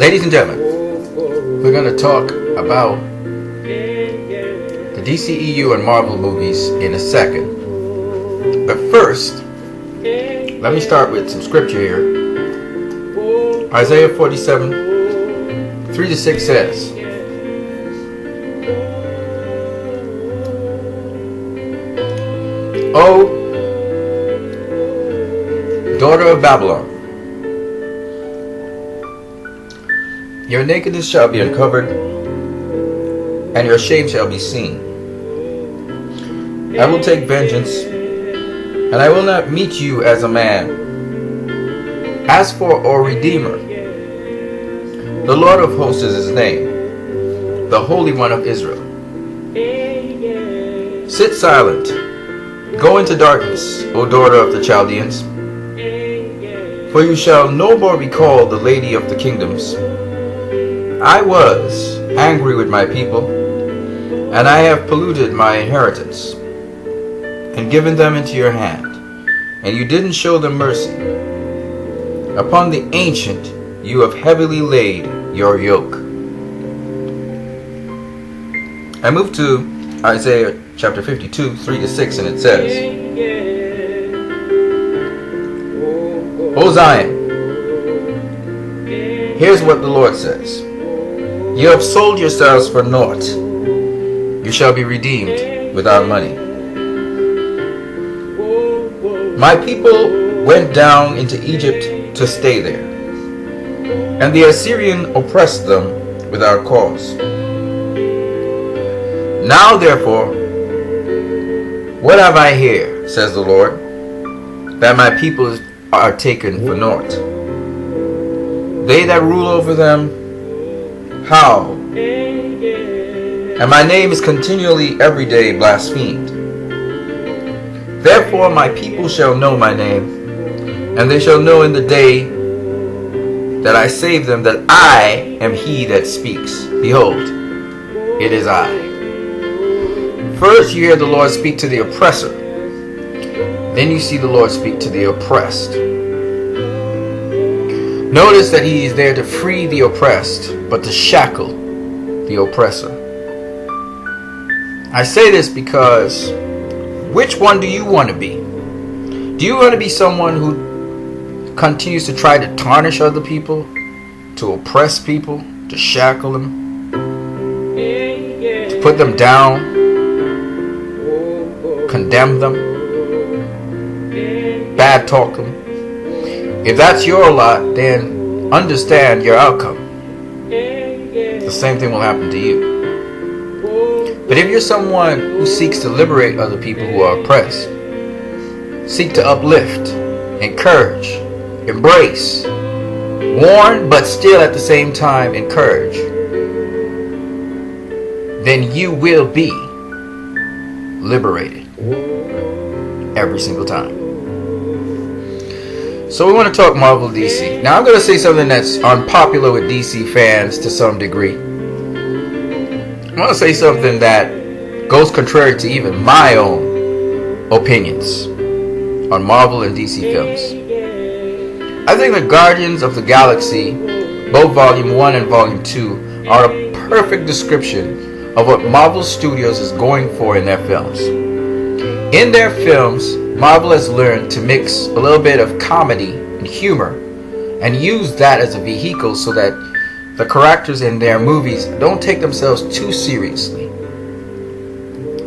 Ladies and gentlemen, we're going to talk about the DCEU and Marvel movies in a second. But first, let me start with some scripture here. Isaiah 47, 3-6 says, O daughter of Babylon, your nakedness shall be uncovered, and your shame shall be seen. I will take vengeance, and I will not meet you as a man. As for our Redeemer, the Lord of hosts is his name, the Holy One of Israel. Sit silent, go into darkness, O daughter of the Chaldeans, for you shall no more be called the Lady of the Kingdoms. I was angry with my people, and I have polluted my inheritance, and given them into your hand, and you didn't show them mercy. Upon the ancient you have heavily laid your yoke. I move to Isaiah chapter 52, 3-6, and it says, O Zion, here's what the Lord says. You have sold yourselves for naught. You shall be redeemed without money. My people went down into Egypt to stay there, and the Assyrian oppressed them without cause. Now therefore, what have I here, says the Lord, that my people are taken for naught? They that rule over them howl, and my name is continually every day blasphemed. Therefore my people shall know my name, and they shall know in the day that I save them that I am he that speaks. Behold, it is I. First you hear the Lord speak to the oppressor. Then you see the Lord speak to the oppressed. Notice that he is there to free the oppressed, but to shackle the oppressor. I say this because, which one do you want to be? Do you want to be someone who continues to try to tarnish other people, to oppress people, to shackle them, to put them down, condemn them, bad talk them? If that's your lot, then understand your outcome. The same thing will happen to you. But if you're someone who seeks to liberate other people who are oppressed, seek to uplift, encourage, embrace, warn, but still at the same time encourage, then you will be liberated every single time. So we want to talk Marvel DC. Now I'm going to say something that's unpopular with DC fans to some degree. I want to say something that goes contrary to even my own opinions on Marvel and DC films. I think the Guardians of the Galaxy, both Volume 1 and Volume 2, are a perfect description of what Marvel Studios is going for in their films. In their films, Marvel has learned to mix a little bit of comedy and humor and use that as a vehicle so that the characters in their movies don't take themselves too seriously.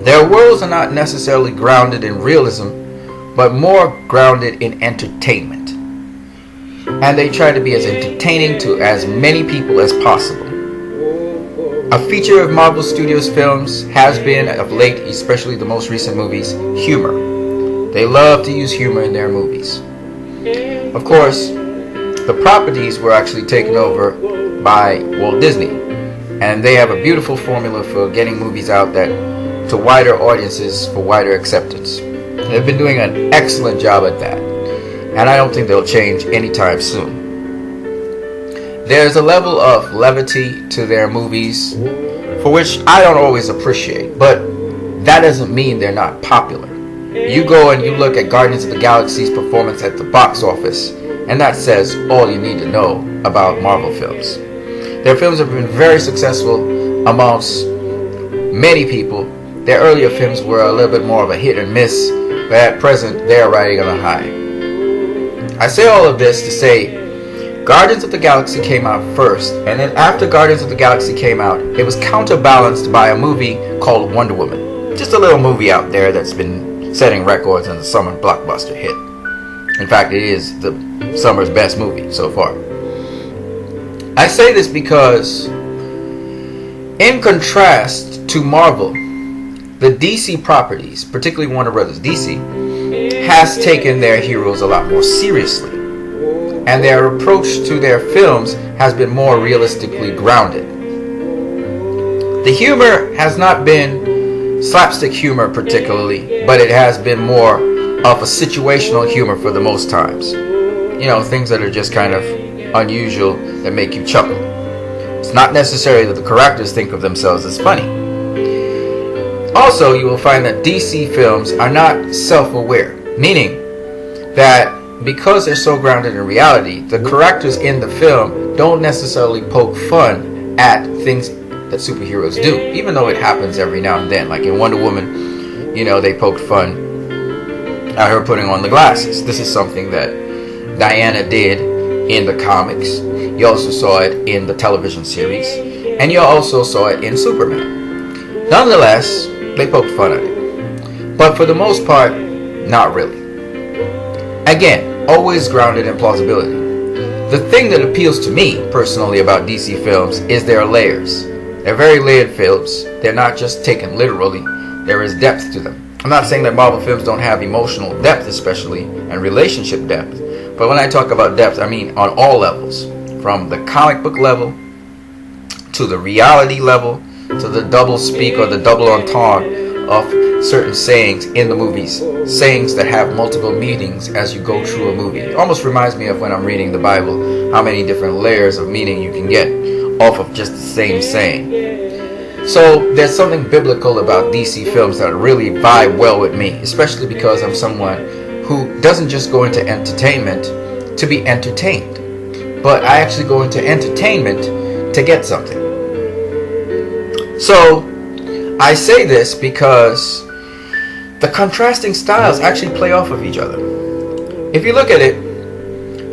Their worlds are not necessarily grounded in realism, but more grounded in entertainment. And they try to be as entertaining to as many people as possible. A feature of Marvel Studios films has been, of late, especially the most recent movies, humor. They love to use humor in their movies. Of course, the properties were actually taken over by Walt Disney, and they have a beautiful formula for getting movies out that to wider audiences for wider acceptance. They've been doing an excellent job at that, and I don't think they'll change anytime soon. There's a level of levity to their movies for which I don't always appreciate, but that doesn't mean they're not popular. You go and you look at Guardians of the Galaxy's performance at the box office, and that says all you need to know about Marvel films. Their films have been very successful amongst many people. Their earlier films were a little bit more of a hit and miss, but at present they are riding on a high. I say all of this to say Guardians of the Galaxy came out first, and then after Guardians of the Galaxy came out, it was counterbalanced by a movie called Wonder Woman. Just a little movie out there that's been setting records and the summer blockbuster hit. In fact, it is the summer's best movie so far. I say this because, in contrast to Marvel, the DC properties, particularly Warner Brothers DC, has taken their heroes a lot more seriously, and their approach to their films has been more realistically grounded. The humor has not been slapstick humor particularly, but it has been more of a situational humor for the most times. You know, things that are just kind of unusual that make you chuckle. It's not necessarily that the characters think of themselves as funny. Also, you will find that DC films are not self-aware, meaning that because they're so grounded in reality, the characters in the film don't necessarily poke fun at things that superheroes do, even though it happens every now and then. Like in Wonder Woman, you know, they poked fun at her putting on the glasses. This is something that Diana did in the comics. You also saw it in the television series, and you also saw it in Superman. Nonetheless, they poked fun at it, but for the most part, not really. Again, always grounded in plausibility. The thing that appeals to me personally about DC films is their layers. They're very layered films. They're not just taken literally. There is depth to them. I'm not saying that Marvel films don't have emotional depth, especially, and relationship depth. But when I talk about depth, I mean on all levels. From the comic book level, to the reality level, to the double speak or the double entendre of certain sayings in the movies. Sayings that have multiple meanings as you go through a movie. It almost reminds me of when I'm reading the Bible, how many different layers of meaning you can get off of just the same saying. So there's something biblical about DC films that really vibe well with me, especially because I'm someone who doesn't just go into entertainment to be entertained, but I actually go into entertainment to get something. So I say this because the contrasting styles actually play off of each other. If you look at it,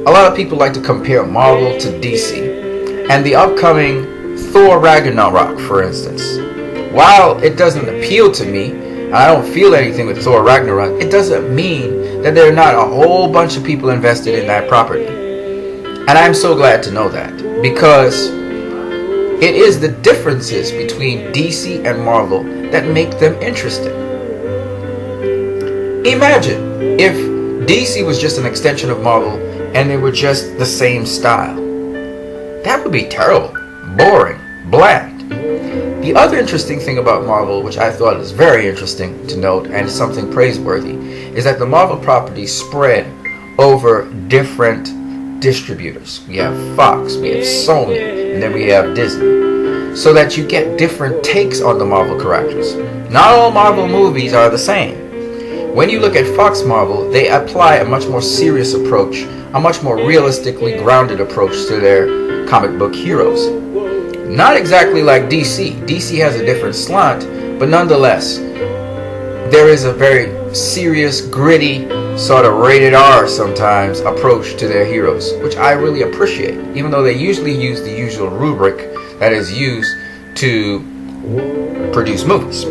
a lot of people like to compare Marvel to DC, and the upcoming Thor Ragnarok, for instance. While it doesn't appeal to me, and I don't feel anything with Thor Ragnarok, it doesn't mean that there are not a whole bunch of people invested in that property. And I'm so glad to know that, because it is the differences between DC and Marvel that make them interesting. Imagine if DC was just an extension of Marvel and they were just the same style. That would be terrible, boring, bland. The other interesting thing about Marvel, which I thought is very interesting to note and is something praiseworthy, is that the Marvel properties spread over different distributors. We have Fox, we have Sony, and then we have Disney. So that you get different takes on the Marvel characters. Not all Marvel movies are the same. When you look at Fox Marvel, they apply a much more serious approach, a much more realistically grounded approach to their comic book heroes. Not exactly like DC. DC has a different slant, but nonetheless, there is a very serious, gritty, sort of rated R sometimes approach to their heroes, which I really appreciate, even though they usually use the usual rubric that is used to produce movies.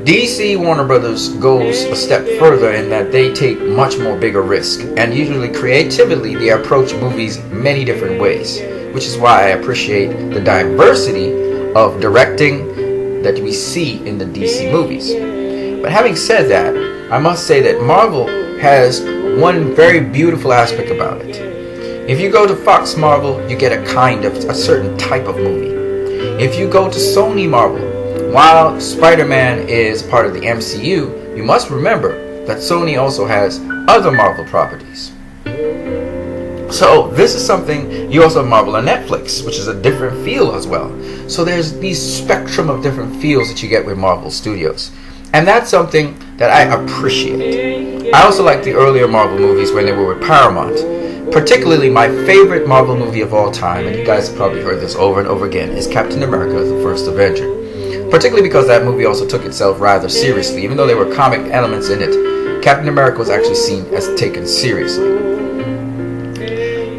DC Warner Brothers goes a step further in that they take much more bigger risk, and usually creatively they approach movies many different ways, which is why I appreciate the diversity of directing that we see in the DC movies. But having said that, I must say that Marvel has one very beautiful aspect about it. If you go to Fox Marvel, you get a certain type of movie. If you go to Sony Marvel, while Spider-Man is part of the MCU, you must remember that Sony also has other Marvel properties. So this is something, you also have Marvel on Netflix, which is a different feel as well. So there's these spectrum of different feels that you get with Marvel Studios. And that's something that I appreciate. I also like the earlier Marvel movies when they were with Paramount, Particularly my favorite Marvel movie of all time, and you guys have probably heard this over and over again, is Captain America, the First Avenger. Particularly because that movie also took itself rather seriously. Even though there were comic elements in it, Captain America was actually seen as taken seriously.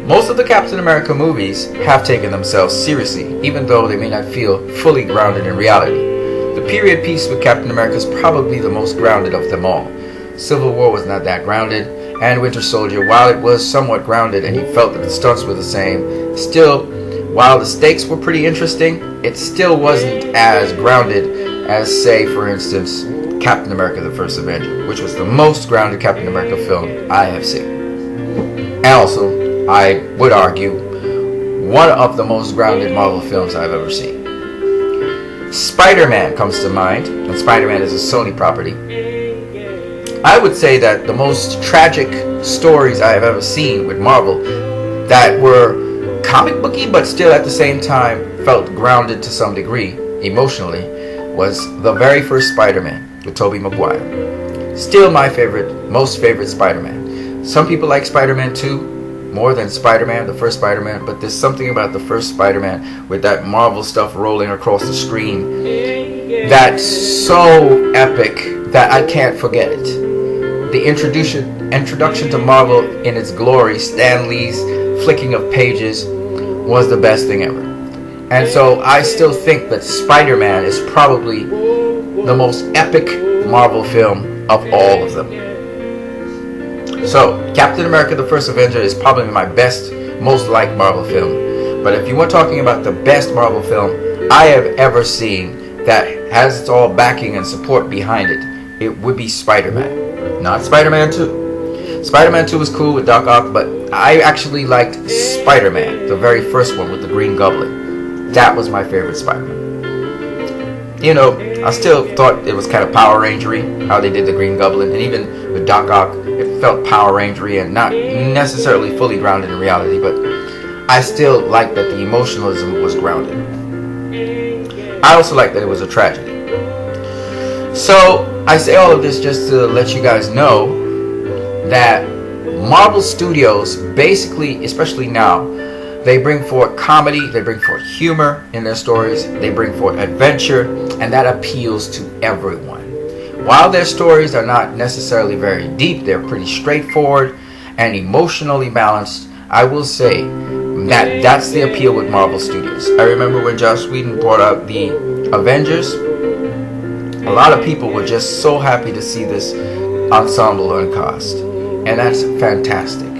Most of the Captain America movies have taken themselves seriously, even though they may not feel fully grounded in reality. The period piece with Captain America is probably the most grounded of them all. Civil War was not that grounded, and Winter Soldier, while it was somewhat grounded and you felt that the stunts were the same, still, while the stakes were pretty interesting, it still wasn't as grounded as, say, for instance, Captain America the First Avenger, which was the most grounded Captain America film I have seen. And also, I would argue, one of the most grounded Marvel films I've ever seen. Spider-Man comes to mind, and Spider-Man is a Sony property. I would say that the most tragic stories I have ever seen with Marvel that were comic booky but still at the same time felt grounded to some degree emotionally was the very first Spider-Man with Tobey Maguire. Still my most favorite Spider-Man. Some people like Spider-Man 2 more than Spider-Man, the first Spider-Man, but there's something about the first Spider-Man with that Marvel stuff rolling across the screen that's so epic that I can't forget it. The introduction to Marvel in its glory, Stan Lee's flicking of pages, was the best thing ever. And so I still think that Spider-Man is probably the most epic Marvel film of all of them. So Captain America the First Avenger is probably my best, most liked Marvel film. But if you were talking about the best Marvel film I have ever seen that has its all backing and support behind it, it would be Spider-Man. Not Spider-Man 2. Spider-Man 2 was cool with Doc Ock, but I actually liked Spider-Man, the very first one with the Green Goblin. That was my favorite Spider-Man. You know, I still thought it was kind of Power Rangery, how they did the Green Goblin, and even with Doc Ock, it felt Power Rangery and not necessarily fully grounded in reality, but I still liked that the emotionalism was grounded. I also liked that it was a tragedy. So, I say all of this just to let you guys know that Marvel Studios basically, especially now, they bring forth comedy, they bring forth humor in their stories, they bring forth adventure, and that appeals to everyone. While their stories are not necessarily very deep, they're pretty straightforward and emotionally balanced, I will say that that's the appeal with Marvel Studios. I remember when Joss Whedon brought out the Avengers, a lot of people were just so happy to see this ensemble uncast, and that's fantastic.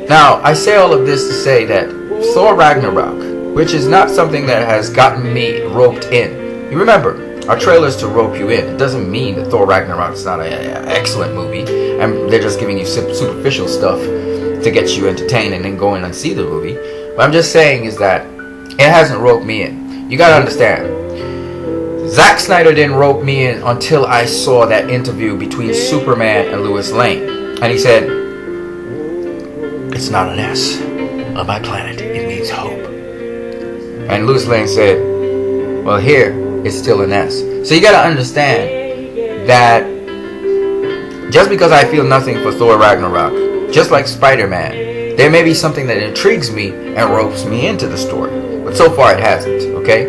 Now, I say all of this to say that Thor Ragnarok, which is not something that has gotten me roped in. You remember, our trailers to rope you in. It doesn't mean that Thor Ragnarok is not an excellent movie, and they're just giving you superficial stuff to get you entertained and then go in and see the movie. What I'm just saying is that it hasn't roped me in. You gotta understand, Zack Snyder didn't rope me in until I saw that interview between Superman and Lois Lane. And he said, "It's not an S on my planet, it means hope." And Lois Lane said, "Well, here, it's still an S." So you gotta understand that just because I feel nothing for Thor Ragnarok, just like Spider-Man, there may be something that intrigues me and ropes me into the story. But so far it hasn't, okay?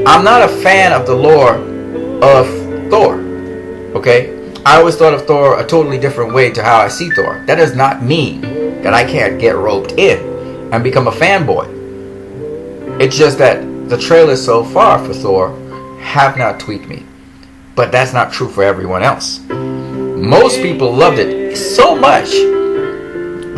I'm not a fan of the lore of Thor, okay? I always thought of Thor a totally different way to how I see Thor. That does not mean that I can't get roped in and become a fanboy. It's just that the trailers so far for Thor have not tweaked me. But that's not true for everyone else. Most people loved it so much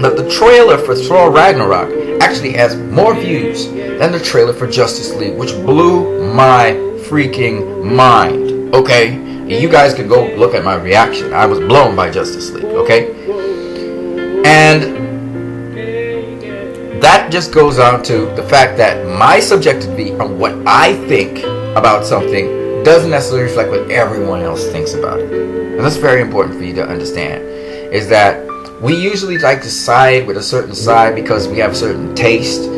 that the trailer for Thor Ragnarok actually has more views than the trailer for Justice League, which blew my freaking mind. Okay? You guys can go look at my reaction. I was blown by Justice League, okay? And that just goes on to the fact that my subjective view on what I think about something doesn't necessarily reflect what everyone else thinks about it. And that's very important for you to understand, is that we usually like to side with a certain side because we have a certain taste.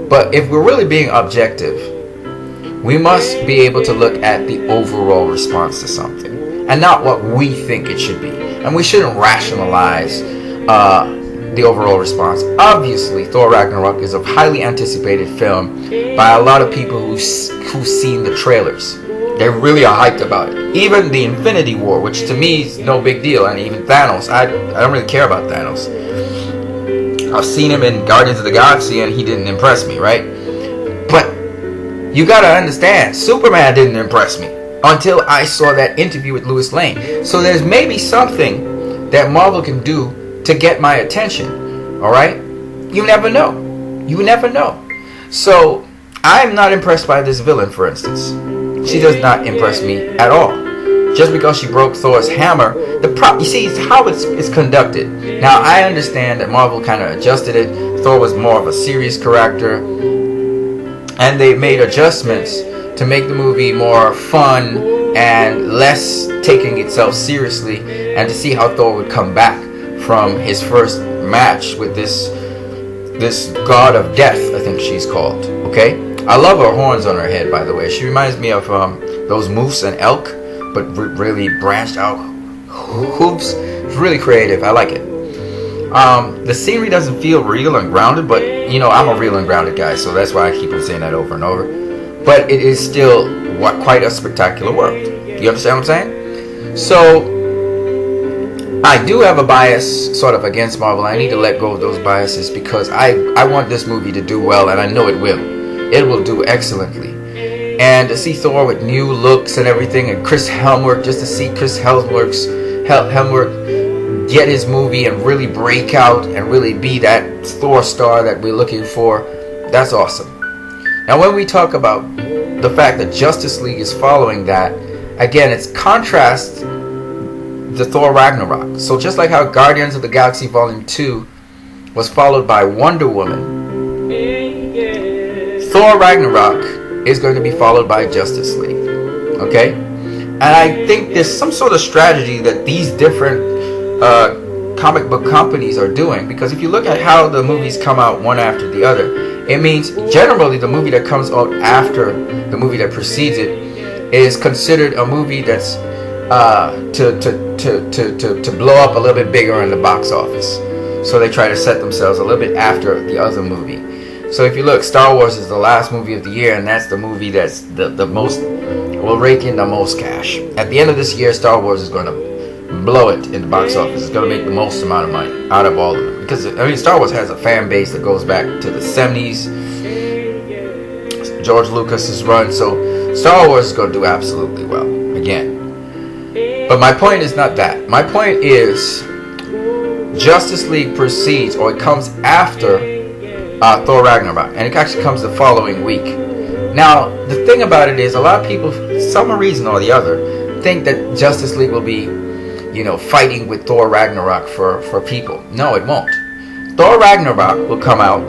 But if we're really being objective, we must be able to look at the overall response to something and not what we think it should be. And we shouldn't rationalize the overall response. Obviously, Thor Ragnarok is a highly anticipated film by a lot of people who've seen the trailers. They really are hyped about it. Even the Infinity War, which to me is no big deal, and even Thanos, I don't really care about Thanos. I've seen him in Guardians of the Galaxy and he didn't impress me, right? But you gotta understand, Superman didn't impress me until I saw that interview with Lois Lane. So there's maybe something that Marvel can do to get my attention, alright? You never know. You never know. So, I'm not impressed by this villain, for instance. She does not impress me at all. Just because she broke Thor's hammer, you see, it's how it's conducted. Now, I understand that Marvel kind of adjusted it. Thor was more of a serious character, and they made adjustments to make the movie more fun and less taking itself seriously, and to see how Thor would come back from his first match with this god of death, I think she's called. Okay, I love her horns on her head, by the way. She reminds me of those moose and elk, but really branched out hooves. It's really creative. I like it. The scenery doesn't feel real and grounded, but you know, I'm a real and grounded guy, so that's why I keep on saying that over and over. But it is still quite a spectacular world. You understand what I'm saying? So I do have a bias sort of against Marvel. I need to let go of those biases because I want this movie to do well, and I know it will. It will do excellently. And to see Thor with new looks and everything, and Chris Hemsworth, just to see Chris Hemsworth get his movie and really break out and really be that Thor star that we're looking for, that's awesome. Now when we talk about the fact that Justice League is following that, again, it's contrast the Thor Ragnarok. So just like how Guardians of the Galaxy Volume 2 was followed by Wonder Woman, Thor Ragnarok is going to be followed by Justice League. Okay? And I think there's some sort of strategy that these different comic book companies are doing, because if you look at how the movies come out one after the other, it means generally the movie that comes out after the movie that precedes it is considered a movie that's to blow up a little bit bigger in the box office. So they try to set themselves a little bit after the other movie. So if you look, Star Wars is the last movie of the year, and that's the movie that's the most, will rake in the most cash. At the end of this year, Star Wars is going to blow it in the box office. It's going to make the most amount of money out of all of them. Because, I mean, Star Wars has a fan base that goes back to the 70s. George Lucas's run. So Star Wars is going to do absolutely well. Again. But my point is not that. My point is Justice League precedes, or it comes after Thor Ragnarok, and it actually comes the following week. Now, the thing about it is, a lot of people, for some reason or the other, think that Justice League will be, you know, fighting with Thor Ragnarok for people. No, it won't. Thor Ragnarok will come out,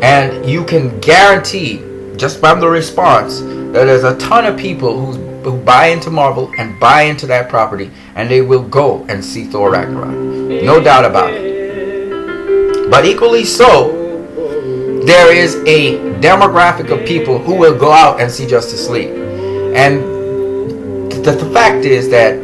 and you can guarantee, just from the response, that there's a ton of people who buy into Marvel and buy into that property, and they will go and see Thor Ragnarok. No doubt about it. But equally so, there is a demographic of people who will go out and see Justice League. And the fact is that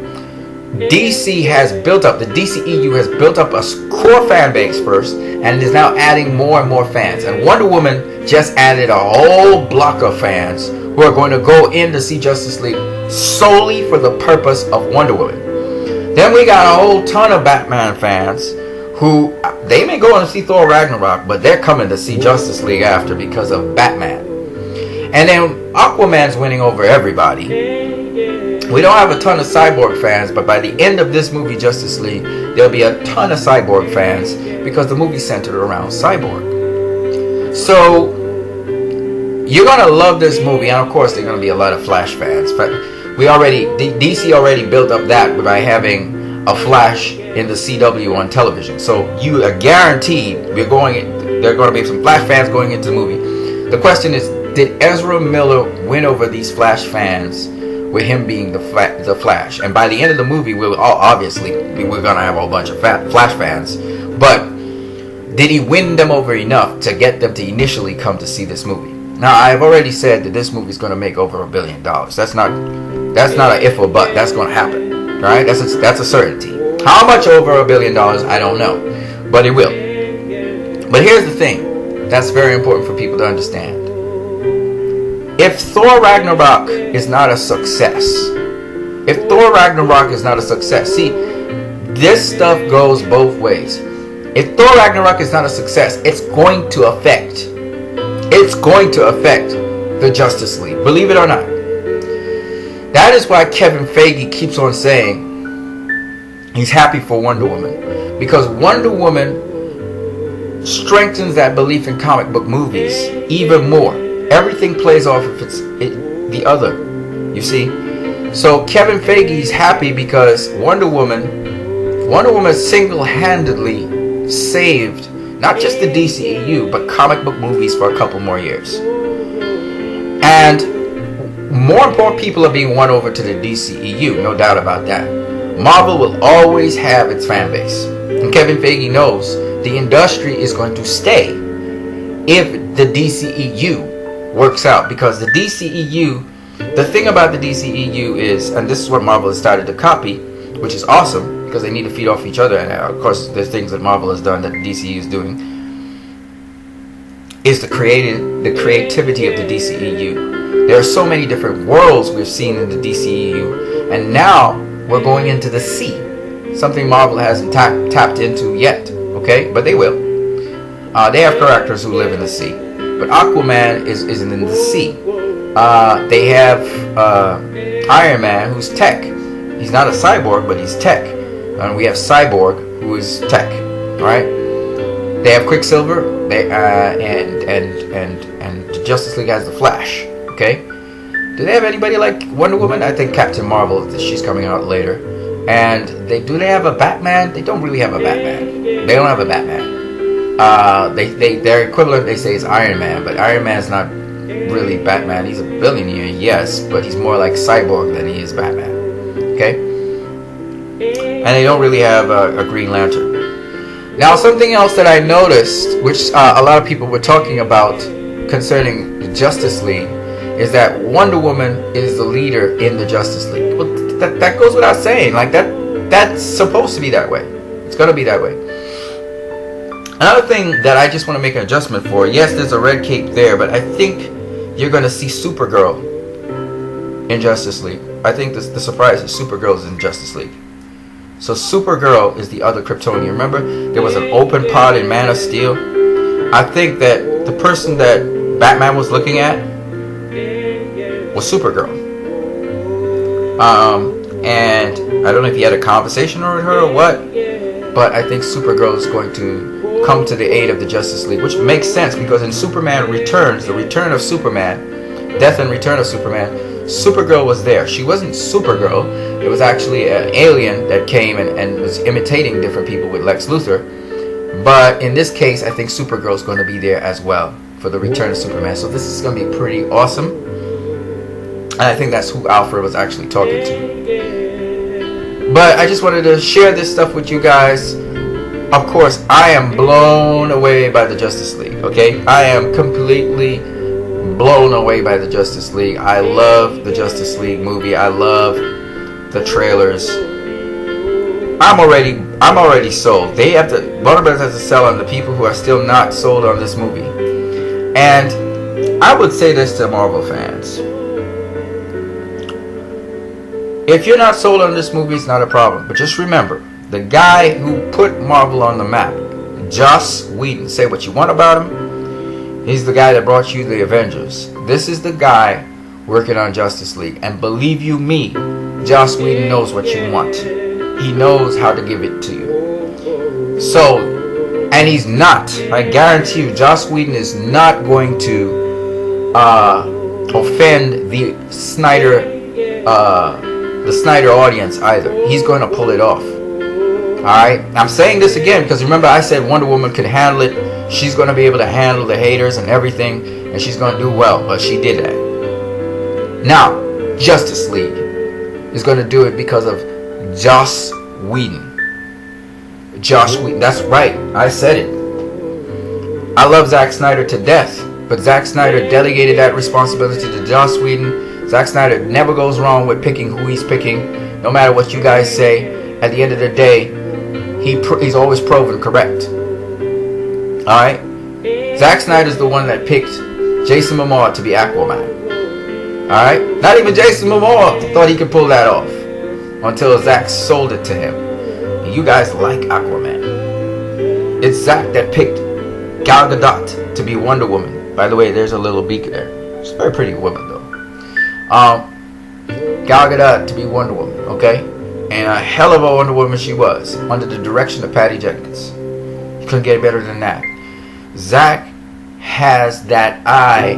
DC has built up, the DCEU has built up a core fan base first, and is now adding more and more fans. And Wonder Woman just added a whole block of fans who are going to go in to see Justice League solely for the purpose of Wonder Woman. Then we got a whole ton of Batman fans who, they may go and see Thor Ragnarok, but they're coming to see Justice League after because of Batman. And then Aquaman's winning over everybody. We don't have a ton of Cyborg fans, but by the end of this movie, Justice League, there'll be a ton of Cyborg fans because the movie's centered around Cyborg. So you're gonna love this movie, and of course there's gonna be a lot of Flash fans. But DC already built up that by having a Flash in the CW on television. So you are guaranteed there are going to be some Flash fans going into the movie. The question is, did Ezra Miller win over these Flash fans with him being the Flash? And by the end of the movie, we're going to have a whole bunch of Flash fans. But did he win them over enough to get them to initially come to see this movie? Now, I've already said that this movie is going to make over $1 billion. That's not an if or but. That's going to happen. Right? That's a certainty. How much over $1 billion, I don't know. But it will. But here's the thing that's very important for people to understand. If Thor Ragnarok is not a success, see, this stuff goes both ways. If Thor Ragnarok is not a success, it's going to affect the Justice League, believe it or not. That is why Kevin Feige keeps on saying he's happy for Wonder Woman, because Wonder Woman strengthens that belief in comic book movies even more. Everything plays off if it's the other, you see. So Kevin Feige's happy because Wonder Woman single-handedly saved not just the DCEU but comic book movies for a couple more years. And more and more people are being won over to the DCEU, no doubt about that. Marvel will always have its fan base, and Kevin Feige knows the industry is going to stay if the DCEU works out, because the DCEU, the thing about the DCEU is, and this is what Marvel has started to copy, which is awesome because they need to feed off each other, and of course there's things that Marvel has done that the DCEU is doing, is the creativity of the DCEU. There are so many different worlds we've seen in the DCEU, and now we're going into the sea, something Marvel hasn't tapped into yet, okay, but they will. They have characters who live in the sea, but Aquaman isn't in the sea. They have Iron Man, who's tech. He's not a cyborg, but he's tech. And we have Cyborg, who is tech. All right. They have Quicksilver. And the Justice League has the Flash. Okay. Do they have anybody like Wonder Woman? I think Captain Marvel. She's coming out later. And do they have a Batman? They don't really have a Batman. They don't have a Batman. Their equivalent, they say, is Iron Man, but Iron Man's not really Batman. He's a billionaire, yes, but he's more like Cyborg than he is Batman. Okay? And they don't really have a Green Lantern. Now, something else that I noticed, which a lot of people were talking about concerning the Justice League, is that Wonder Woman is the leader in the Justice League. Well, that goes without saying. Like, that's supposed to be that way. It's going to be that way. Another thing that I just want to make an adjustment for, yes, there's a red cape there, but I think you're going to see Supergirl in Justice League. I think the surprise is Supergirl is in Justice League. So Supergirl is the other Kryptonian. Remember, there was an open pod in Man of Steel? I think that the person that Batman was looking at was Supergirl. And I don't know if he had a conversation with her or what, but I think Supergirl is going to come to the aid of the Justice League, which makes sense because in Superman Returns, the Return of Superman, Death and Return of Superman, Supergirl was there. She wasn't Supergirl. It was actually an alien that came and was imitating different people with Lex Luthor. But in this case, I think Supergirl is going to be there as well for the Return of Superman. So this is going to be pretty awesome. And I think that's who Alfred was actually talking to. But I just wanted to share this stuff with you guys. Of course, I am blown away by the Justice League, okay? I am completely blown away by the Justice League. I love the Justice League movie. I love the trailers. I'm already sold. Warner Bros. Has to sell on the people who are still not sold on this movie. And I would say this to Marvel fans. If you're not sold on this movie, it's not a problem. But just remember, the guy who put Marvel on the map, Joss Whedon, say what you want about him, he's the guy that brought you the Avengers. This is the guy working on Justice League. And believe you me, Joss Whedon knows what you want. He knows how to give it to you. So, and he's not, I guarantee you, Joss Whedon is not going to offend the Snyder audience either. He's going to pull it off. Alright, I'm saying this again because remember I said Wonder Woman could handle it. She's going to be able to handle the haters and everything, and she's going to do well, but she did that. Now, Justice League is going to do it because of Joss Whedon. Joss Whedon, that's right, I said it. I love Zack Snyder to death, but Zack Snyder delegated that responsibility to Joss Whedon. Zack Snyder never goes wrong with picking who he's picking, no matter what you guys say. At the end of the day, he's always proven correct. Alright? Zack Snyder's the one that picked Jason Momoa to be Aquaman. Alright? Not even Jason Momoa thought he could pull that off until Zack sold it to him. And you guys like Aquaman. It's Zack that picked Gal Gadot to be Wonder Woman. By the way, there's a little beak there. She's a very pretty woman, though. Gal Gadot to be Wonder Woman, okay? And a hell of a Wonder Woman she was, under the direction of Patty Jenkins. You couldn't get better than that. Zack has that eye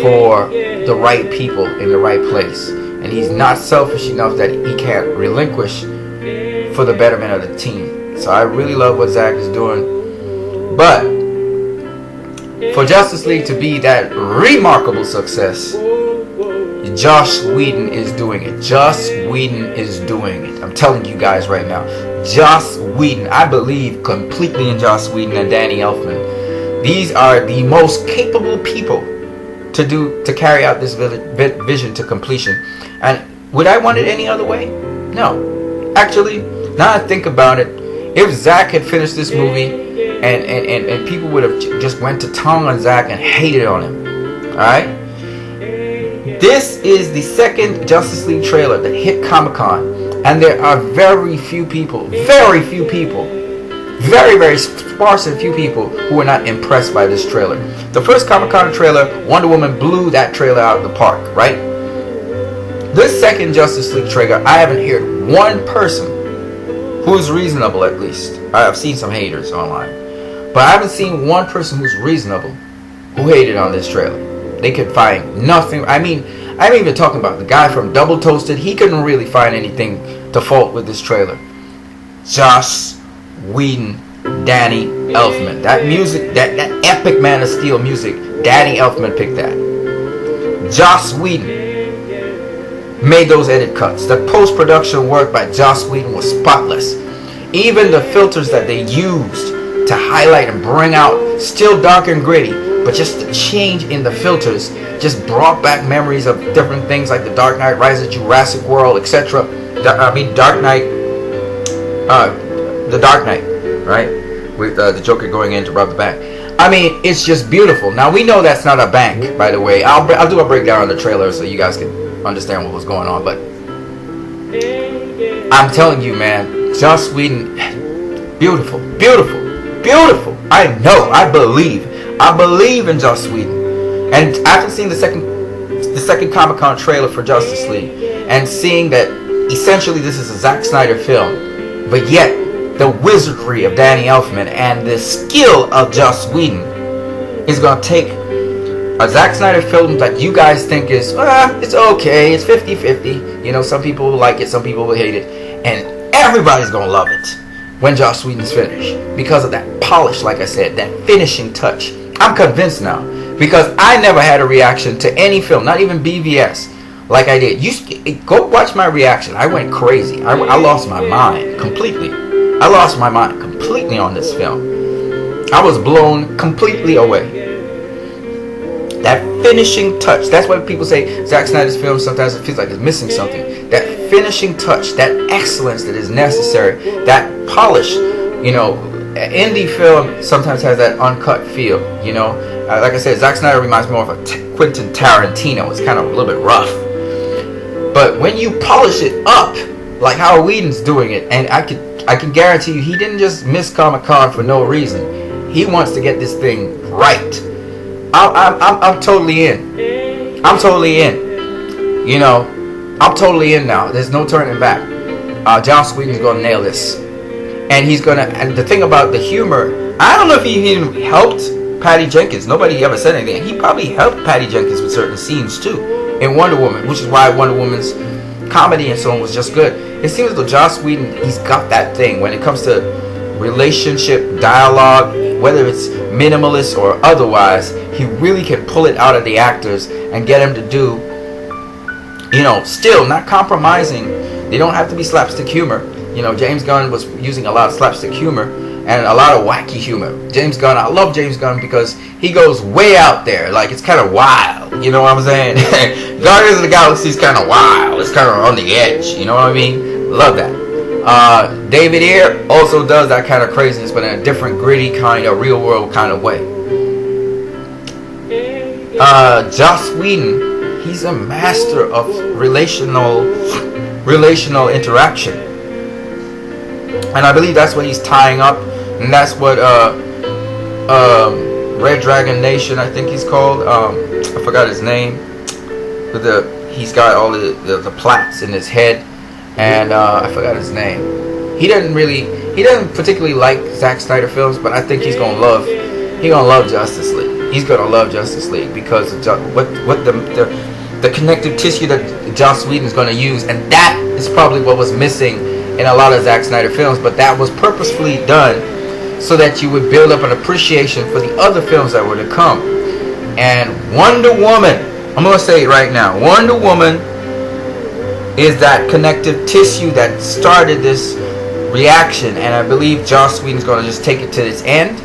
for the right people in the right place. And he's not selfish enough that he can't relinquish for the betterment of the team. So I really love what Zack is doing. But for Justice League to be that remarkable success, Joss Whedon is doing it. Joss Whedon is doing it. I'm telling you guys right now. Joss Whedon. I believe completely in Joss Whedon and Danny Elfman. These are the most capable people to carry out this vision to completion. And would I want it any other way? No. Actually, now I think about it, if Zack had finished this movie and people would have just went to town on Zack and hated on him. Alright? This is the second Justice League trailer that hit Comic-Con, and there are very, very sparse and few people who are not impressed by this trailer. The first Comic-Con trailer, Wonder Woman blew that trailer out of the park, right? This second Justice League trailer, I haven't heard one person who's reasonable, at least. I've seen some haters online, but I haven't seen one person who's reasonable who hated on this trailer. They could find nothing. I mean, I'm even talking about the guy from Double Toasted. He couldn't really find anything to fault with this trailer. Joss Whedon, Danny Elfman. That music, that epic Man of Steel music, Danny Elfman picked that. Joss Whedon made those edit cuts. The post-production work by Joss Whedon was spotless. Even the filters that they used to highlight and bring out, still dark and gritty, but just the change in the filters just brought back memories of different things like The Dark Knight, Rise of Jurassic World, etc. Dark Knight, The Dark Knight, right? With the Joker going in to rob the bank. I mean, it's just beautiful. Now, we know that's not a bank, by the way. I'll do a breakdown on the trailer so you guys can understand what was going on. But I'm telling you, man, Joss Whedon, beautiful. I know, I believe in Joss Whedon. And after seeing the second Comic-Con trailer for Justice League, and seeing that essentially this is a Zack Snyder film, but yet the wizardry of Danny Elfman and the skill of Joss Whedon is going to take a Zack Snyder film that you guys think is, it's okay, it's 50-50. You know, some people will like it, some people will hate it, and everybody's going to love it when Joss Whedon's finished because of that polish, like I said, that finishing touch. I'm convinced now, because I never had a reaction to any film, not even BVS, like I did. You go watch my reaction. I went crazy. I lost my mind completely. I lost my mind completely on this film. I was blown completely away. That finishing touch. That's why people say Zack Snyder's film sometimes it feels like it's missing something. That finishing touch, that excellence that is necessary, that polish, you know. Indie film sometimes has that uncut feel, you know. Like I said, Zack Snyder reminds me more of a Quentin Tarantino. It's kind of a little bit rough. But when you polish it up, like how Whedon's doing it, and I can guarantee you, he didn't just miss Comic-Con for no reason. He wants to get this thing right. I'm totally in. I'm totally in. You know, I'm totally in now. There's no turning back. Joss Whedon's gonna nail this. And he's gonna, and the thing about the humor, I don't know if he even helped Patty Jenkins. Nobody ever said anything. He probably helped Patty Jenkins with certain scenes too in Wonder Woman, which is why Wonder Woman's comedy and so on was just good. It seems as though Joss Whedon, he's got that thing when it comes to relationship dialogue, whether it's minimalist or otherwise. He really can pull it out of the actors and get them to do, you know, still not compromising. They don't have to be slapstick humor. You know, James Gunn was using a lot of slapstick humor and a lot of wacky humor. James Gunn, I love James Gunn because he goes way out there. Like, it's kind of wild. You know what I'm saying? Guardians of the Galaxy is kind of wild. It's kind of on the edge. You know what I mean? Love that. David Ayer also does that kind of craziness, but in a different, gritty kind of real world kind of way. Joss Whedon, he's a master of relational interaction, and I believe that's what he's tying up, and that's what Red Dragon Nation, I think he's called. I forgot his name. He's got all the plaques in his head, and I forgot his name. He doesn't particularly like Zack Snyder films, but I think he's gonna love Justice League. He's gonna love Justice League because of what the connective tissue that Joss Whedon is gonna use, and that is probably what was missing in a lot of Zack Snyder films. But that was purposefully done so that you would build up an appreciation for the other films that were to come. And Wonder Woman, I'm gonna say it right now, Wonder Woman is that connective tissue that started this reaction, and I believe Joss Whedon's gonna just take it to its end.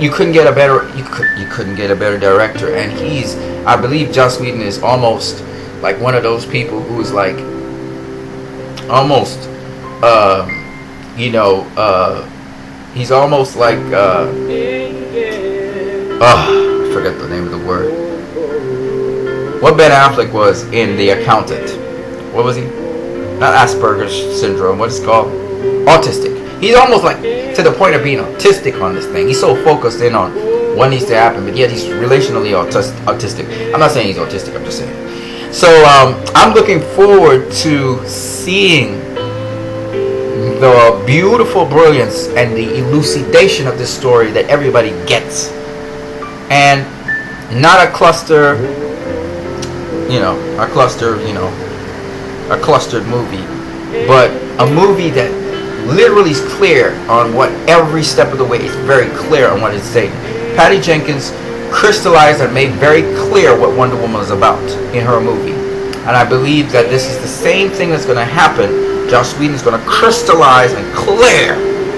You couldn't get a better director, and I believe Joss Whedon is almost like one of those people who's like almost he's almost like I forget the name of the word. What Ben Affleck was in The Accountant. What was he? Not Asperger's syndrome. What is it called? Autistic. He's almost like to the point of being autistic on this thing. He's so focused in on what needs to happen, but yet he's relationally autistic. I'm not saying he's autistic. I'm just saying. So I'm looking forward to seeing the beautiful brilliance and the elucidation of this story that everybody gets, and not a clustered movie, but a movie that literally is clear on what every step of the way is very clear on what it's saying. Patty Jenkins crystallized and made very clear what Wonder Woman is about in her movie, and I believe that this is the same thing that's going to happen. Joss Whedon is going to crystallize and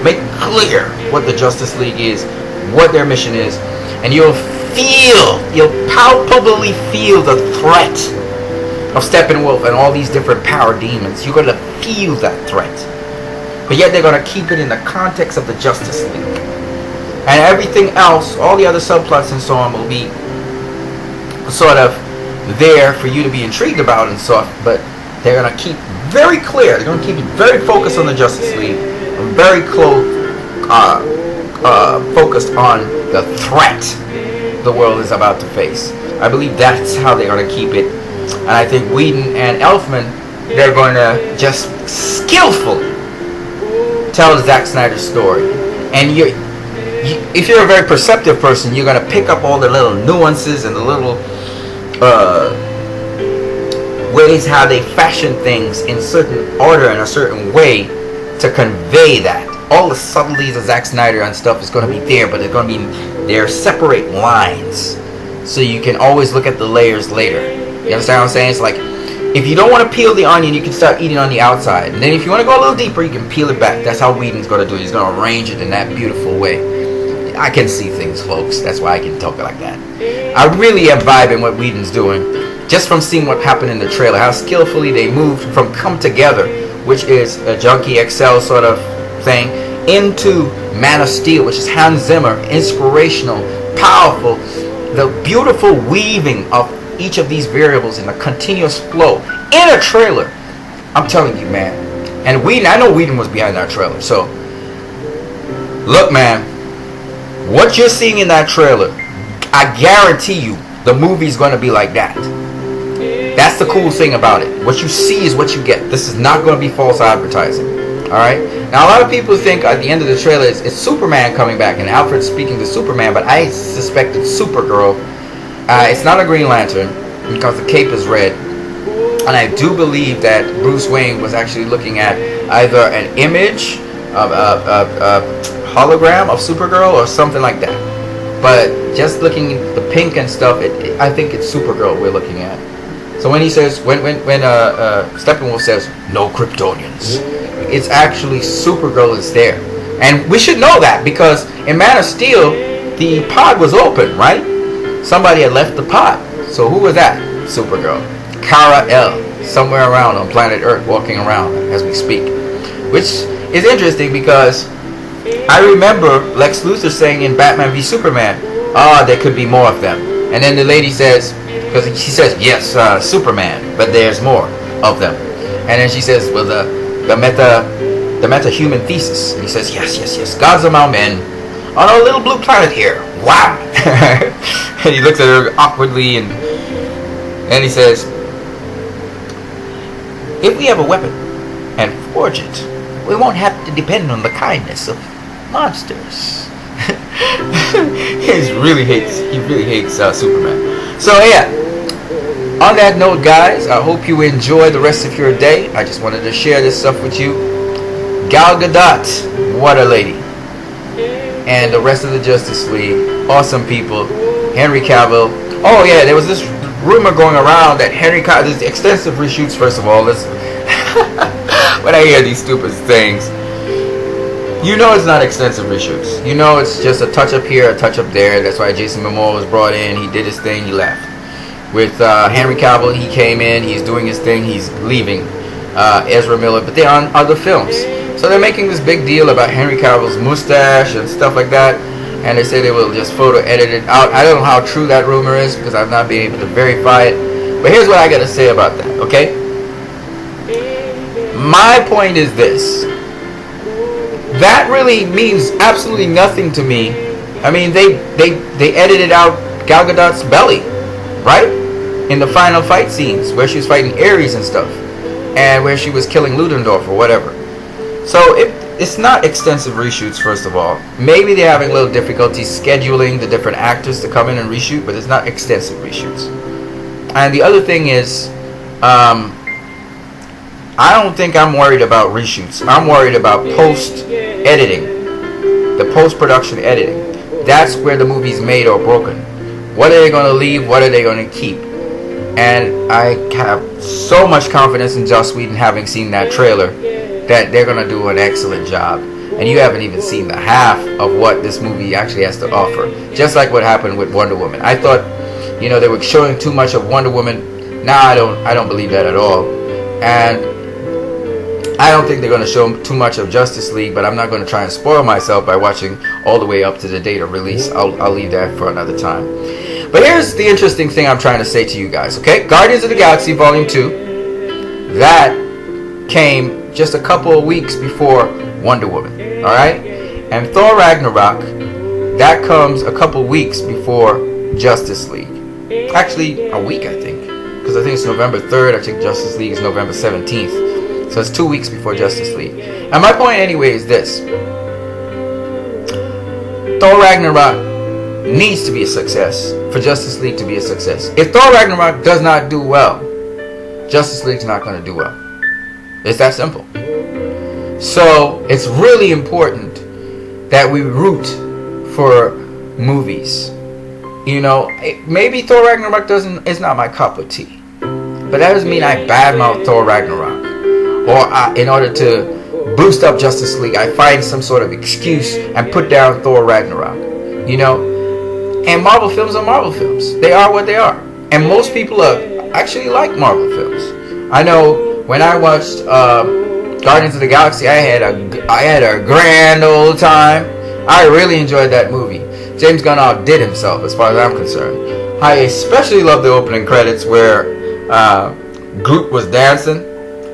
make clear what the Justice League is, what their mission is, and you'll palpably feel the threat of Steppenwolf and all these different power demons. You're going to feel that threat. But yet they're going to keep it in the context of the Justice League. And everything else, all the other subplots and so on, will be sort of there for you to be intrigued about and so on. But they're going to keep very clear. They're going to keep it very focused on the Justice League. And very close, focused on the threat the world is about to face. I believe that's how they're going to keep it. And I think Whedon and Elfman, they're going to just skillfully tell the Zack Snyder story. And if you're a very perceptive person, you're going to pick up all the little nuances and the little ways how they fashion things in certain order and a certain way to convey that. All the subtleties of Zack Snyder and stuff is going to be there, but they're separate lines, so you can always look at the layers later. You understand what I'm saying? It's like, if you don't want to peel the onion, you can start eating on the outside, and then if you want to go a little deeper, you can peel it back. That's how Whedon's going to do it. He's going to arrange it in that beautiful way. I can see things, folks. That's why I can talk like that. I really am vibing what Whedon's doing, just from seeing what happened in the trailer, how skillfully they moved from Come Together, which is a Junkie XL sort of thing, into Man of Steel, which is Hans Zimmer, inspirational, powerful, the beautiful weaving of each of these variables in a continuous flow in a trailer. I'm telling you, man. And Whedon, I know Whedon was behind that trailer. So, look, man, what you're seeing in that trailer, I guarantee you, the movie's going to be like that. That's the cool thing about it. What you see is what you get. This is not going to be false advertising. Alright? Now, a lot of people think at the end of the trailer it's Superman coming back and Alfred speaking to Superman, but I suspect it's Supergirl. It's not a Green Lantern because the cape is red. And I do believe that Bruce Wayne was actually looking at either an image of a hologram of Supergirl or something like that. But just looking at the pink and stuff, I think it's Supergirl we're looking at. So when he says, when Steppenwolf says, no Kryptonians, it's actually Supergirl is there. And we should know that because in Man of Steel, the pod was open, right? Somebody had left the pod. So who was that? Supergirl. Kara-El, somewhere around on planet Earth, walking around as we speak. which is interesting because I remember Lex Luthor saying in Batman v Superman, there could be more of them. And then the lady says, because she says, yes, Superman, but there's more of them. And then she says, well, the meta-human thesis. And he says, yes, gods among men on a little blue planet here. Wow. And he looks at her awkwardly and he says, if we have a weapon and forge it, we won't have to depend on the kindness of monsters. He really hates Superman. So yeah, on that note, guys, I hope you enjoy the rest of your day. I just wanted to share this stuff with you. Gal Gadot, what a lady. And the rest of the Justice League, awesome people. Henry Cavill. Oh yeah, there was this rumor going around that Henry Cavill, there's extensive reshoots. First of all, when I hear these stupid things, you know it's not extensive reshoots. You know it's just a touch up here, a touch up there. That's why Jason Momoa was brought in. He did his thing, he left. With Henry Cavill, he came in, he's doing his thing, he's leaving. Ezra Miller, but they're on other films. So they're making this big deal about Henry Cavill's mustache and stuff like that. And they say they will just photo edit it out. I don't know how true that rumor is because I've not been able to verify it. But here's what I got to say about that, okay? My point is this. That really means absolutely nothing to me. I mean, they edited out Gal Gadot's belly, right? In the final fight scenes where she was fighting Ares and stuff. And where she was killing Ludendorff or whatever. So it's not extensive reshoots, first of all. Maybe they're having a little difficulty scheduling the different actors to come in and reshoot, but it's not extensive reshoots. And the other thing is, I don't think I'm worried about reshoots. I'm worried about post-editing. The post-production editing. That's where the movie's made or broken. What are they going to leave? What are they going to keep? And I have so much confidence in Joss Whedon, having seen that trailer, that they're going to do an excellent job. And you haven't even seen the half of what this movie actually has to offer. Just like what happened with Wonder Woman. I thought, they were showing too much of Wonder Woman. Now I don't believe that at all. And I don't think they're going to show too much of Justice League, but I'm not going to try and spoil myself by watching all the way up to the date of release. I'll leave that for another time. But here's the interesting thing I'm trying to say to you guys, okay? Guardians of the Galaxy Volume 2, that came just a couple of weeks before Wonder Woman, alright? And Thor Ragnarok, that comes a couple of weeks before Justice League. Actually, a week, I think. Because I think it's November 3rd. I think Justice League is November 17th. So it's 2 weeks before Justice League. And my point anyway is this. Thor Ragnarok needs to be a success for Justice League to be a success. If Thor Ragnarok does not do well, Justice League's not going to do well. It's that simple. So it's really important that we root for movies. Maybe Thor Ragnarok is not my cup of tea, but that doesn't mean I badmouth Thor Ragnarok. Or in order to boost up Justice League, I find some sort of excuse and put down Thor Ragnarok. And Marvel films are Marvel films. They are what they are. And most people actually like Marvel films. I know when I watched Guardians of the Galaxy, I had a grand old time. I really enjoyed that movie. James Gunn outdid himself as far as I'm concerned. I especially love the opening credits where Groot was dancing.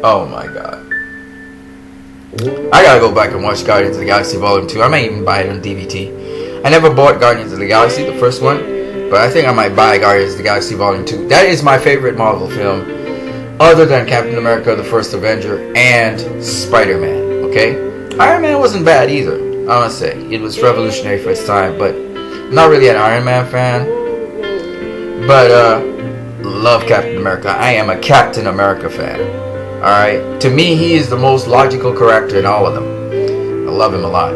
Oh my god. I gotta go back and watch Guardians of the Galaxy Volume 2. I may even buy it on DVD. I never bought Guardians of the Galaxy, the first one, but I think I might buy Guardians of the Galaxy Volume 2. That is my favorite Marvel film, other than Captain America, the First Avenger, and Spider-Man, okay? Iron Man wasn't bad either, I must say. It was revolutionary for its time, but I'm not really an Iron Man fan. But, love Captain America. I am a Captain America fan, alright? To me, he is the most logical character in all of them. I love him a lot.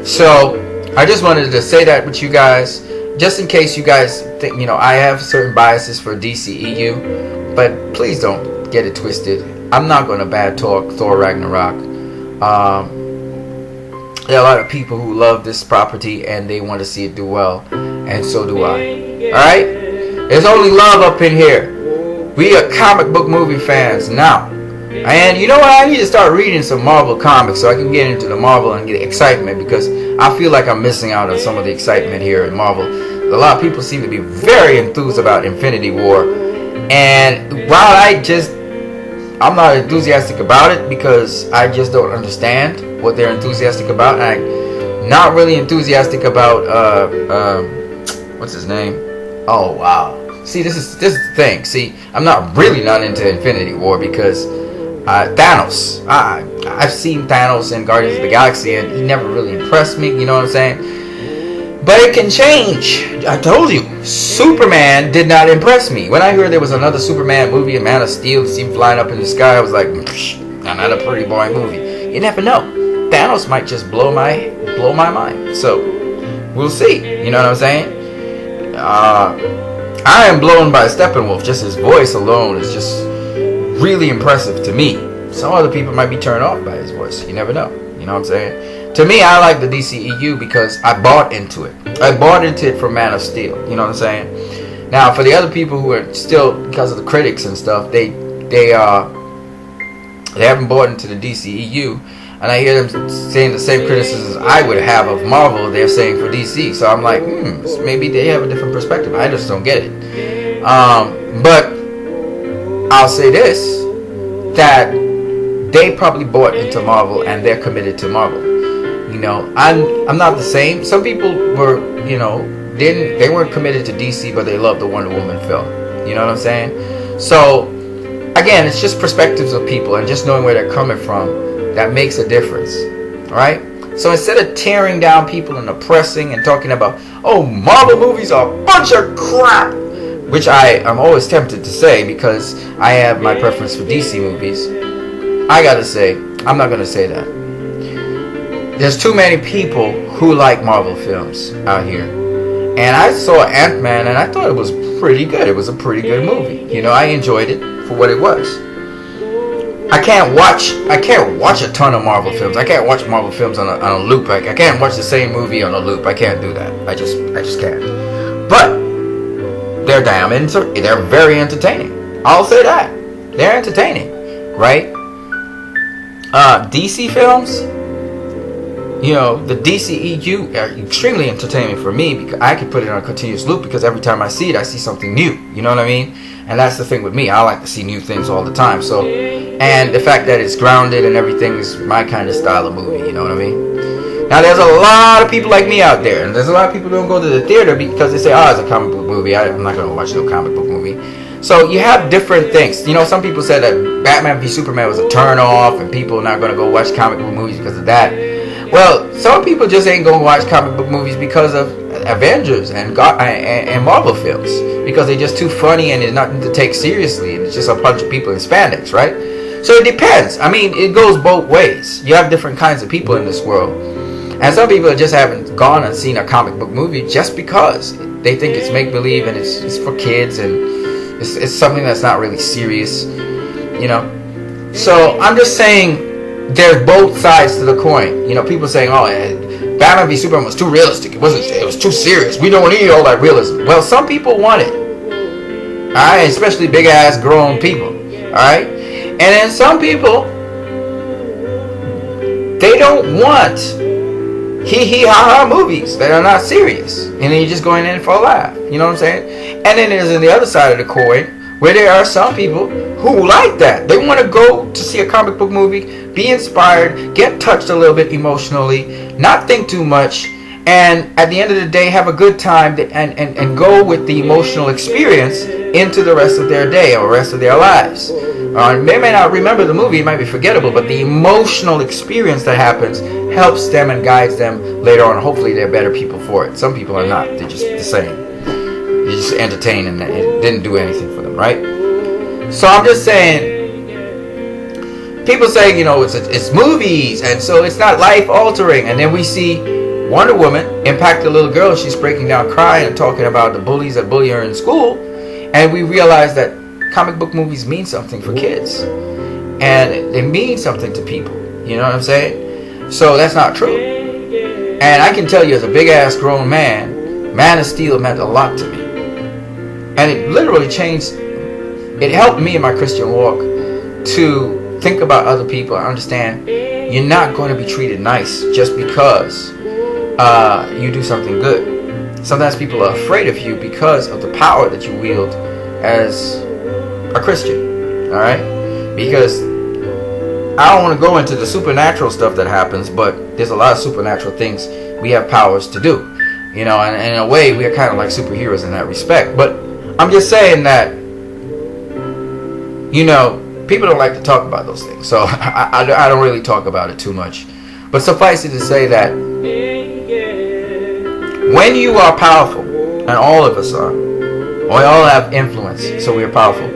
So, I just wanted to say that with you guys, just in case you guys think, I have certain biases for DCEU, but please don't get it twisted. I'm not going to bad talk Thor Ragnarok. There are a lot of people who love this property and they want to see it do well, and so do I. Alright? There's only love up in here. We are comic book movie fans now. And you know what? I need to start reading some Marvel comics so I can get into the Marvel and get excitement, because I feel like I'm missing out on some of the excitement here in Marvel. A lot of people seem to be very enthused about Infinity War, and while I'm not enthusiastic about it because I just don't understand what they're enthusiastic about, and I'm not really enthusiastic about what's his name? Oh wow! See, this is the thing. See, I'm not into Infinity War because Thanos. I've seen Thanos in Guardians of the Galaxy, and he never really impressed me. You know what I'm saying? But it can change. I told you, Superman did not impress me. When I heard there was another Superman movie, a Man of Steel, seen flying up in the sky, I was like, another pretty boring movie. You never know. Thanos might just blow my mind. So we'll see. You know what I'm saying? I am blown by Steppenwolf. Just his voice alone is just really impressive to me. Some other people might be turned off by his voice. You never know. You know what I'm saying? To me, I like the DCEU because I bought into it. I bought into it for Man of Steel. You know what I'm saying? Now, for the other people who are still, because of the critics and stuff, they haven't bought into the DCEU, and I hear them saying the same criticisms I would have of Marvel. They're saying for DC. So I'm like, maybe they have a different perspective. I just don't get it. But I'll say this, that they probably bought into Marvel and they're committed to Marvel. You know, I'm not the same. Some people were, you know, they weren't committed to DC, but they loved the Wonder Woman film. You know what I'm saying? So again, it's just perspectives of people and just knowing where they're coming from that makes a difference. Right? So instead of tearing down people and oppressing and talking about, oh, Marvel movies are a bunch of crap, which I'm always tempted to say because I have my preference for DC movies, I gotta say, I'm not gonna say that. There's too many people who like Marvel films out here. And I saw Ant-Man and I thought it was pretty good. It was a pretty good movie. You know, I enjoyed it for what it was. I can't watch a ton of Marvel films. I can't watch Marvel films on a loop. I can't watch the same movie on a loop. I can't do that. I just can't. But they're they're very entertaining. I'll say that. They're entertaining, right? DC films, you know, the DCEU are extremely entertaining for me because I can put it on a continuous loop because every time I see it, I see something new. You know what I mean? And that's the thing with me. I like to see new things all the time. So, and the fact that it's grounded and everything is my kind of style of movie. You know what I mean? Now, there's a lot of people like me out there, and there's a lot of people who don't go to the theater because they say, oh, it's a comic book movie. I'm not going to watch no comic book movie. So you have different things. You know, some people said that Batman v Superman was a turn off and people are not going to go watch comic book movies because of that. Well, some people just ain't going to watch comic book movies because of Avengers and Marvel films, because they're just too funny and there's nothing to take seriously, and it's just a bunch of people in spandex, right? So it depends. I mean, it goes both ways. You have different kinds of people in this world, and some people just haven't gone and seen a comic book movie just because they think it's make-believe and it's for kids and it's something that's not really serious, you know. So I'm just saying there's both sides to the coin. You know, people saying, oh, Batman v Superman was too realistic. It was too serious. We don't need all that realism. Well, some people want it. Alright, especially big ass grown people. Alright? And then some people, they don't want hee ha ha movies that are not serious. And then you're just going in for a laugh. You know what I'm saying? And then there's the other side of the coin where there are some people who like that. They want to go to see a comic book movie, be inspired, get touched a little bit emotionally, not think too much, and at the end of the day have a good time and go with the emotional experience into the rest of their day or rest of their lives. They may not remember the movie, it might be forgettable, but the emotional experience that happens helps them and guides them later on. Hopefully they're better people for it. Some people are not. They're just the same. They're just entertained and it didn't do anything for them, right? So I'm just saying, people say, you know, it's movies, and so it's not life-altering. And then we see Wonder Woman impact a little girl. She's breaking down crying and talking about the bullies that bully her in school. And we realize that comic book movies mean something for kids. And they mean something to people. You know what I'm saying? So that's not true. And I can tell you as a big-ass grown man, Man of Steel meant a lot to me. And it literally changed. It helped me in my Christian walk to think about other people and understand you're not going to be treated nice just because you do something good. Sometimes people are afraid of you because of the power that you wield as a Christian. Alright? Because I don't want to go into the supernatural stuff that happens, but there's a lot of supernatural things we have powers to do. You know, and in a way, we are kind of like superheroes in that respect. But I'm just saying that, you know, people don't like to talk about those things. So I don't really talk about it too much. But suffice it to say that when you are powerful, and all of us are, we all have influence, so we are powerful.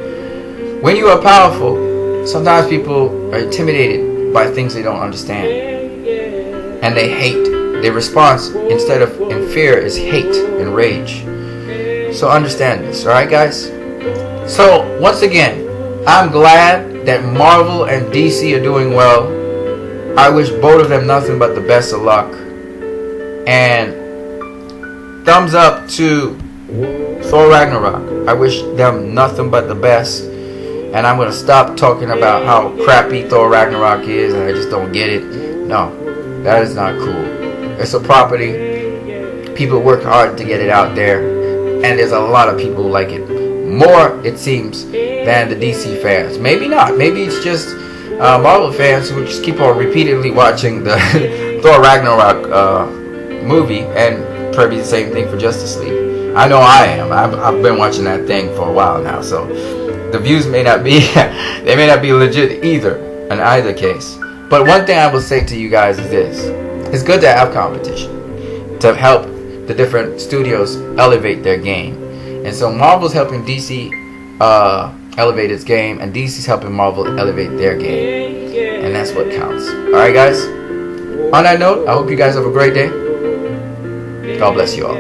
When you are powerful, sometimes people are intimidated by things they don't understand. And they hate. Their response, instead of in fear, is hate and rage. So understand this, alright guys? So, once again, I'm glad that Marvel and DC are doing well. I wish both of them nothing but the best of luck. And thumbs up to Thor Ragnarok. I wish them nothing but the best. And I'm going to stop talking about how crappy Thor Ragnarok is and I just don't get it. No, that is not cool. It's a property. People work hard to get it out there. And there's a lot of people who like it. More, it seems, than the DC fans. Maybe not. Maybe it's just Marvel fans who just keep on repeatedly watching the Thor Ragnarok movie. And probably the same thing for Justice League. I know I am. I've been watching that thing for a while now. So the views may not be, they may not be legit either, in either case. But one thing I will say to you guys is this. It's good to have competition to help the different studios elevate their game. And so Marvel's helping DC elevate its game, and DC's helping Marvel elevate their game. And that's what counts. Alright guys? On that note, I hope you guys have a great day. God bless you all.